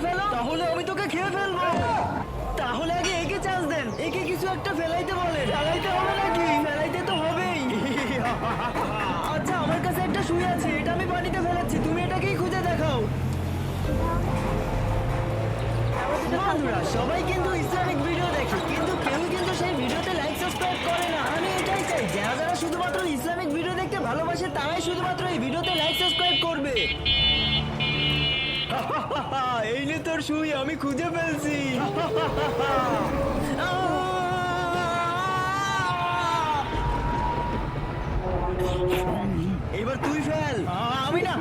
ফেলো তাহলে আমি তোকে খেয়ে ফেলবো। তাহলে আগে একে চান্স দেন, একে কিছু একটা ফেলাইতে বলে। ফেলাইতে হবে নাকি? ফেলাইতে তো হবেই। আচ্ছা আমার কাছে একটা সুই আছে, এটা আমি পানিতে ফেলাচ্ছি, তুমি এটাকেই খুঁজে দেখাও। বন্ধুরা সবাই কিন্তু ইসলামিক ভিডিও দেখে, কিন্তু কেউ কিন্তু সেই ভিডিওতে লাইক সাবস্ক্রাইব করে না। আমি এটাই চাই, যারা যারা শুধুমাত্র ইসলামিক ভিডিও দেখতে ভালোবাসে তারাই শুধুমাত্র এই ভিডিওতে লাইক সাবস্ক্রাইব করবে। এই নে তোর সুই, আমি খুঁজে ফেলছি। এবার তুই ফেল। আমি না।